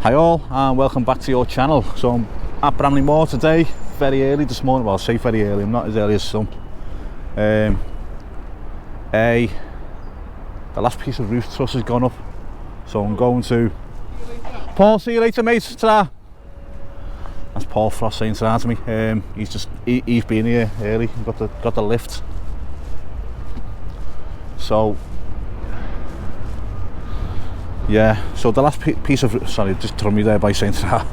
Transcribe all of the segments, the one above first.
Hi all, and welcome back to your channel. So I'm at Bramley Moore today, very early this morning. Well, I say very early, I'm not as early as some. The last piece of roof truss has gone up, so I'm going to... Paul, see you later mate, ta-ra. That's Paul Frost saying ta-ra to me. He's been here early, got the lift. So yeah, so the last piece of, sorry, just threw me there by saying that.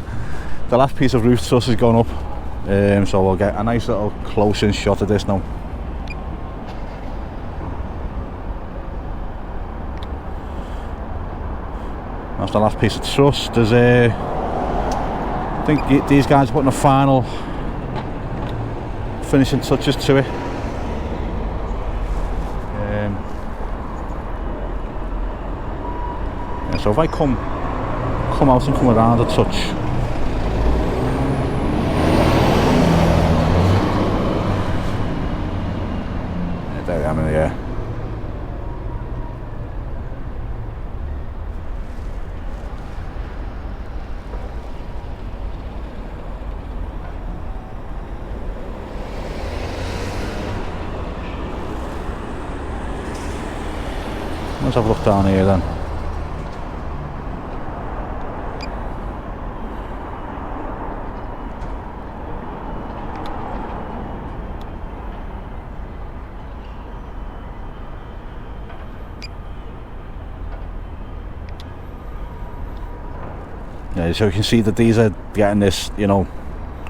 The last piece of roof truss has gone up, so we'll get a nice little close-in shot of this now. That's the last piece of truss. There's I think these guys are putting a final finishing touches to it. So if I come out and come around a touch, there I am in the air. Let's have a look down here then. Yeah, so you can see that these are getting this, you know,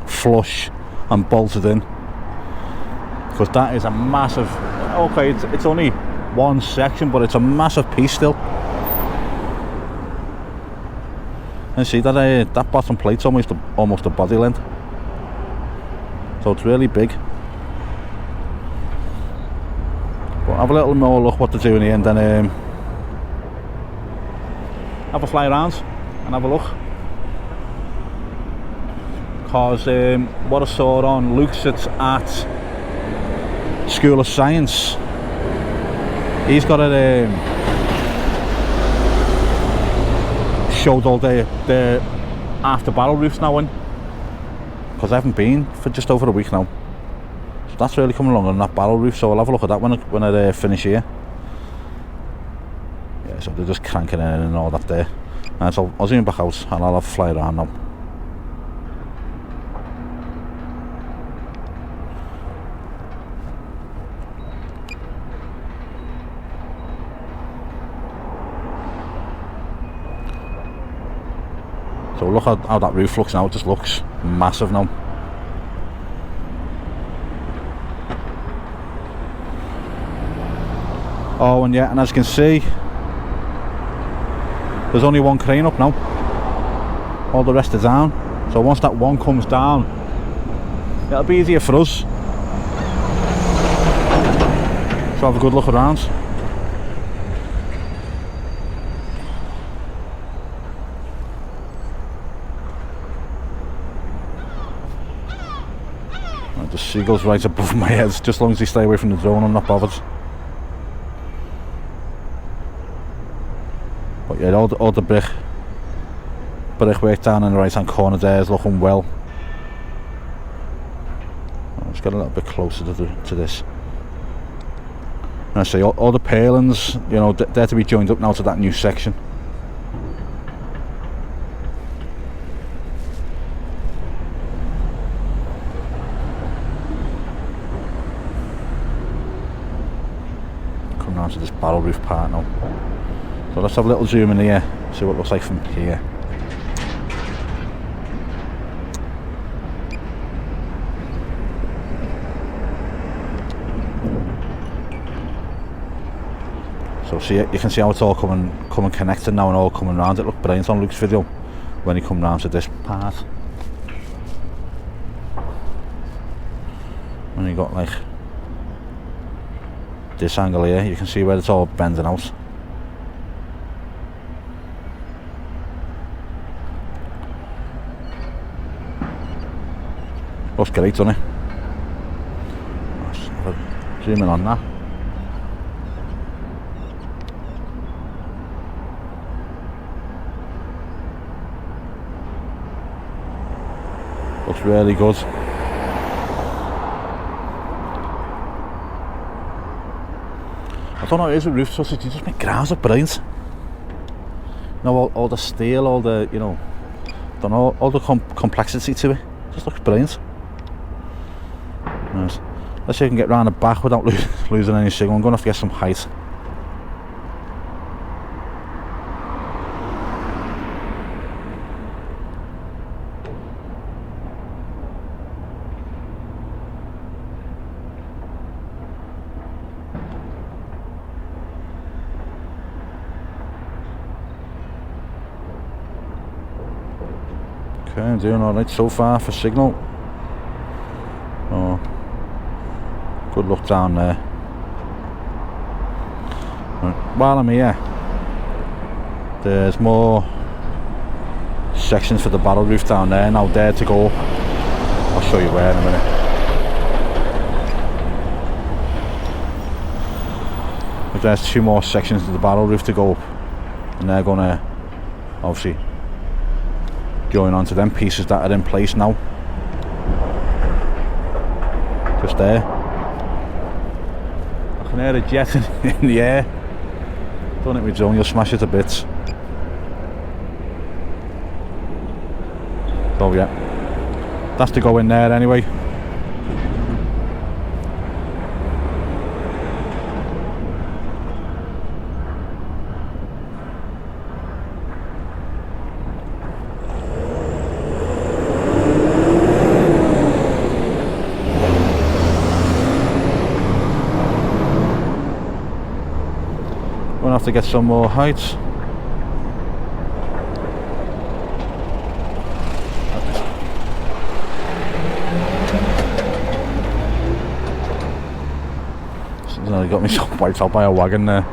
flush and bolted in, because that is a massive, okay, it's only one section, but it's a massive piece still. And see that that bottom plate's almost a body length, so it's really big. But have a little more look what they're doing here, and then have a fly around and have a look. Because what I saw on Luke's at School of Science, he's got it showed all the after barrel roofs now in, because I haven't been for just over a week now, so that's really coming along on that barrel roof. So I'll have a look at that when I finish here. Yeah, so they're just cranking in and all that there, and so I'll zoom back out and I'll have a fly around now. So look how that roof looks now. It just looks massive now. Oh, and yeah, and as you can see, there's only one crane up now. All the rest are down. So once that one comes down, it'll be easier for us. So have a good look around. The seagulls right above my head. Just as long as they stay away from the drone, I'm not bothered. But yeah, all the brickwork down in the right hand corner there is looking well. Let's get a little bit closer to this. And I say all the palings, you know, they're to be joined up now to that new section. To this barrel roof part now. So let's have a little zoom in here, see what it looks like from here. So see, you can see how it's all coming connected now and all coming round. It looked brilliant on Luke's video when he come round to this part. And you got like this angle here, you can see where it's all bending out. Looks great, doesn't it? Let's have a zoom in on that. Looks really good. I don't know what it is with roof trusses, you just make grounds look brilliant. You know, all the steel, all the, you know, don't know, all the complexity to it. Just looks brilliant. Nice. Let's see if I can get round the back without losing any signal. I'm going to have to get some height. Okay, I'm doing alright so far for signal. Oh, good luck down there. Right, while I'm here, there's more sections for the barrel roof down there now, there to go up. I'll show you where in a minute. But there's 2 more sections of the barrel roof to go up, and they're going to obviously join onto them pieces that are in place now. Just there. I can hear a jet in the air. Don't hit me drone, you'll smash it to bits. So yeah, that's to go in there anyway. Gonna have to get some more height. Nearly got myself wiped out by a wagon there.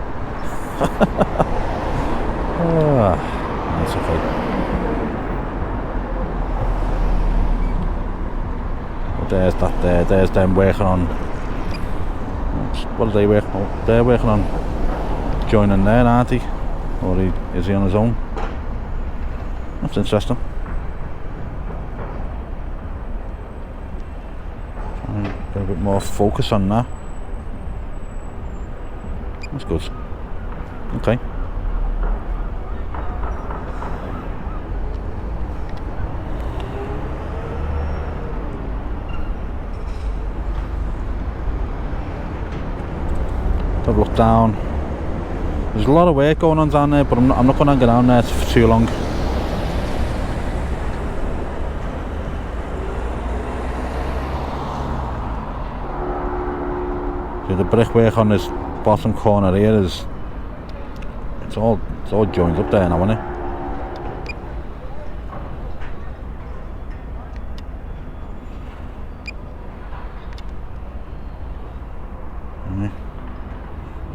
That's okay. Well, there's that there. There's them working on. What are they working on? They're working on joining there, aren't they? Or is he on his own? That's interesting. Try and get a bit more focus on that. That's good. Okay. Have a look down. There's a lot of work going on down there, but I'm not going to go down there for too long. So the brickwork on this bottom corner here is it's all joined up there now, isn't it?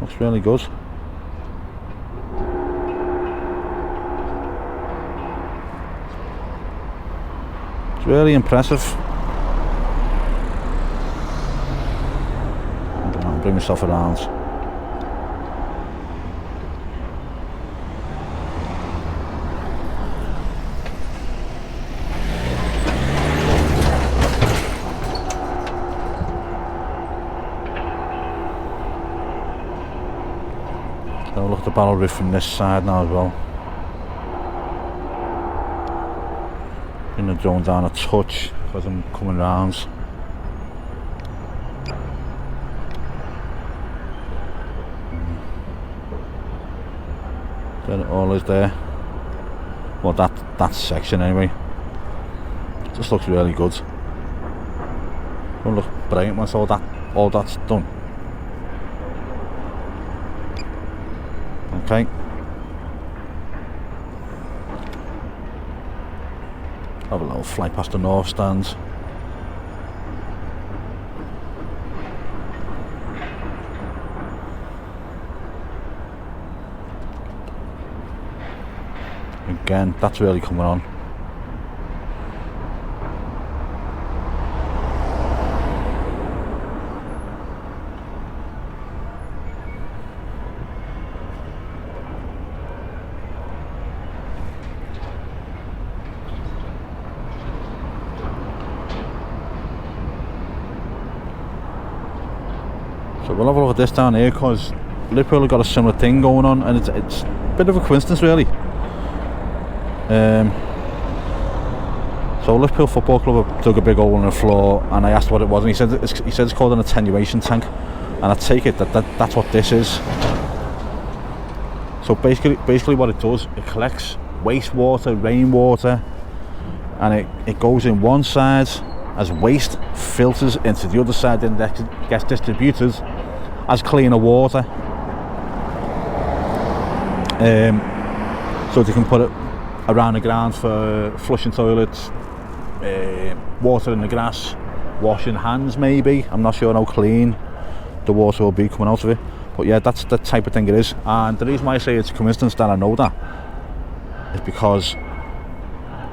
Looks really good. It's really impressive. I'll bring myself around. I'll look at the barrel roof from this side now as well. Bring the drone down a touch because I'm coming round. There it all is there. Well, that section anyway. Just looks really good. It'll look brilliant once all that's done. Okay. Have a little fly past the north stands. Again, that's really coming on. we'll have a look at this down here, because Liverpool have got a similar thing going on, and it's a bit of a coincidence really. So Liverpool Football Club have dug a big hole in the floor, and I asked what it was, and he said it's called an attenuation tank, and I take it that's what this is. So basically what it does, it collects wastewater, rainwater, and it goes in one side as waste, filters into the other side, and that gets distributed as cleaner water. So they can put it around the grounds for flushing toilets, water in the grass, washing hands maybe. I'm not sure how clean the water will be coming out of it, but yeah, that's the type of thing it is. And the reason why I say it's a coincidence that I know that is because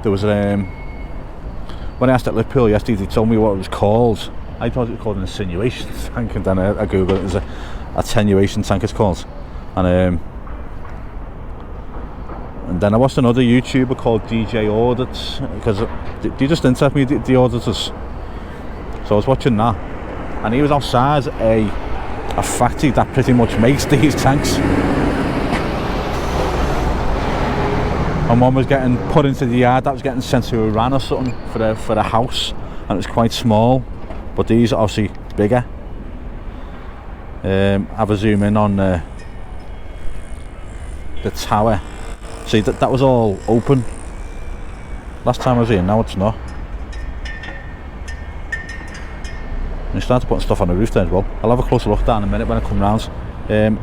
there was when I asked at Liverpool yesterday, they told me what it was called. I thought it was called an insinuation tank, and then I googled it. It's an attenuation tank, it's called. And then I watched another YouTuber called DJ Audits, because they just interest me, the auditors. So I was watching that, and he was outside a factory that pretty much makes these tanks. And one was getting put into the yard, that was getting sent to Iran or something for a house, and it was quite small, but these are obviously bigger. Have a zoom in on the tower. See, that was all open last time I was here, now it's not. And they started putting stuff on the roof there as well. I'll have a closer look down in a minute when I come round.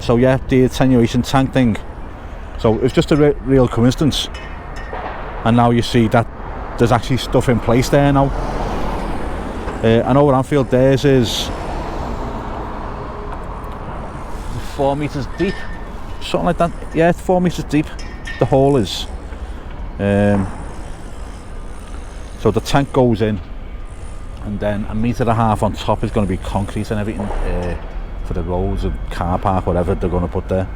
So yeah, the attenuation tank thing. So it's just a real coincidence. And now you see that there's actually stuff in place there now. I know where Anfield theirs is 4 meters deep, something like that. Yeah, it's 4 meters deep. The hole is. So the tank goes in, and then 1.5 meters on top is going to be concrete and everything for the roads and car park, whatever they're going to put there.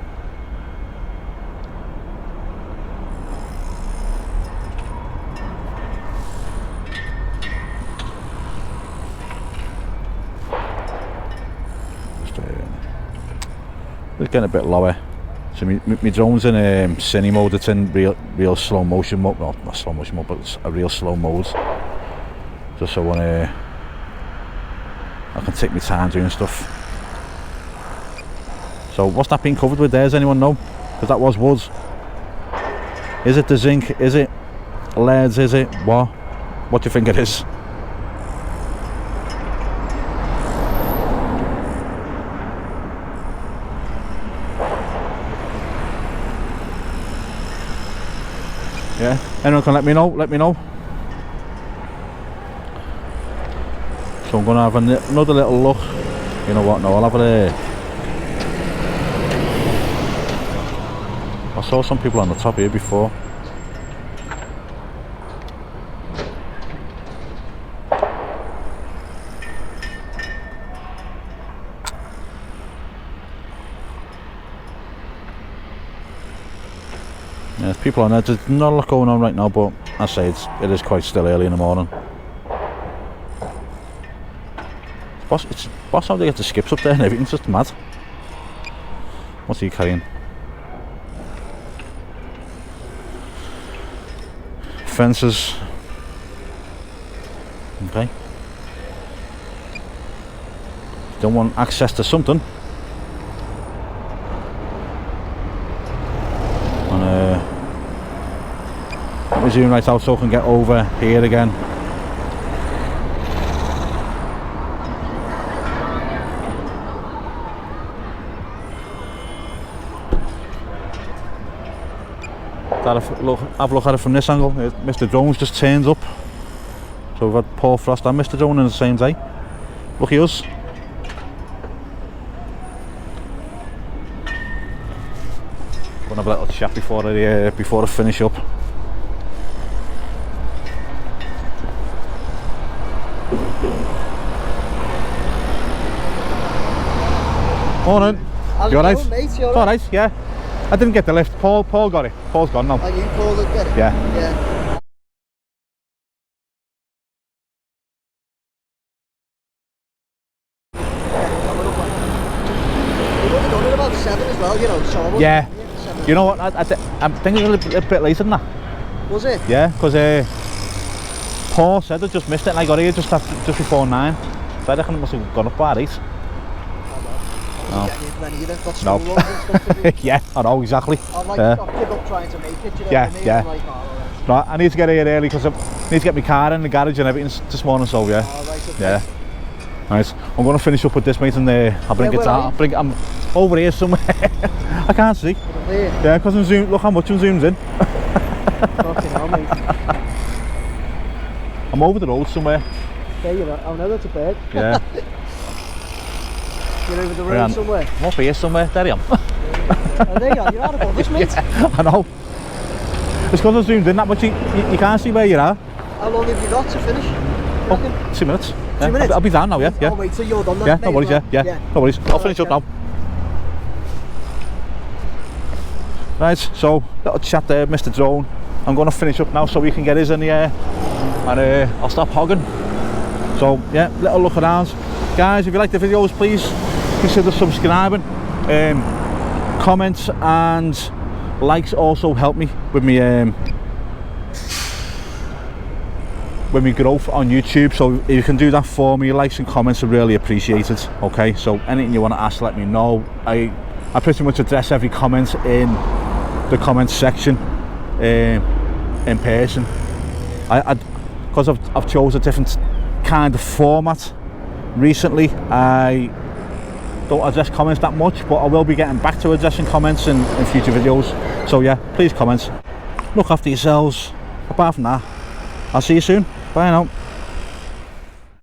It's getting a bit lower. So my drone's in cine mode. It's in real slow motion mode. Well, not slow motion mode, but it's a real slow mode. Just so when I can take my time doing stuff. So what's that being covered with there? Does anyone know? Because that was wood. Is it the zinc? Is it leads? Is it what? What do you think it is? Yeah, anyone can let me know, So I'm going to have another little look. You know what, no, I'll have I saw some people on the top here before. Yeah, there's people on there. There's not a lot going on right now, but I say it is quite still early in the morning. It's boss how they get the skips up there and everything's just mad. What's he carrying? Fences. Okay. Don't want access to something. Let me zoom right out so I can get over here again. Have a look at it from this angle. Mr. Drone's just turned up. So we've had Paul Frost and Mr. Drone on the same day. Lucky us. Gonna have a little chat before I finish up. Morning. You alright? Mate, you alright, yeah. I didn't get the lift. Paul got it. Paul's gone now. Oh, you called it, get it? Yeah. Yeah. Yeah. You know what? I think it was a bit later than that. Was it? Yeah, because Paul said I just missed it and I got here just before 9. So I reckon it must have gone up by 8. No. Yeah, I know, exactly. I've given up trying to make it, you know. Yeah. Like, Right, I need to get here early because I need to get my car in the garage and everything this morning, so yeah. okay. Yeah. Right, I'm going to finish up with this, mate, and I'll bring it down. I'm over here somewhere. I can't see. Yeah, because I'm zoomed. Look how much I'm zoomed in. Fucking hell, mate. I'm over the road somewhere. There you are. Oh no, that's a bird. Yeah. You're over the road somewhere. I'm up here somewhere. There I am. Oh, there you are. You're out above us, mate. Yeah, I know. It's because I zoomed in that much. You can't see where you are. How long have you got to finish? Oh, 2 minutes. 2 minutes? I'll be down now, yeah. Oh wait, so you're done then? Yeah, no worries, yeah. No worries. I'll finish up now. Right, so little chat there, Mr. Drone. I'm going to finish up now so we can get his in the air, and I'll stop hogging. So yeah, little look around, guys. If you like the videos, please consider subscribing. Comments and likes also help me with me growth on YouTube, so if you can do that for me, likes and comments are really appreciated. Okay, so anything you want to ask, let me know. I pretty much address every comment in the comment section in person. Because I've chose a different kind of format recently, I don't address comments that much, but I will be getting back to addressing comments in future videos. So yeah, please comment. Look after yourselves. Apart from that, I'll see you soon. Bye now.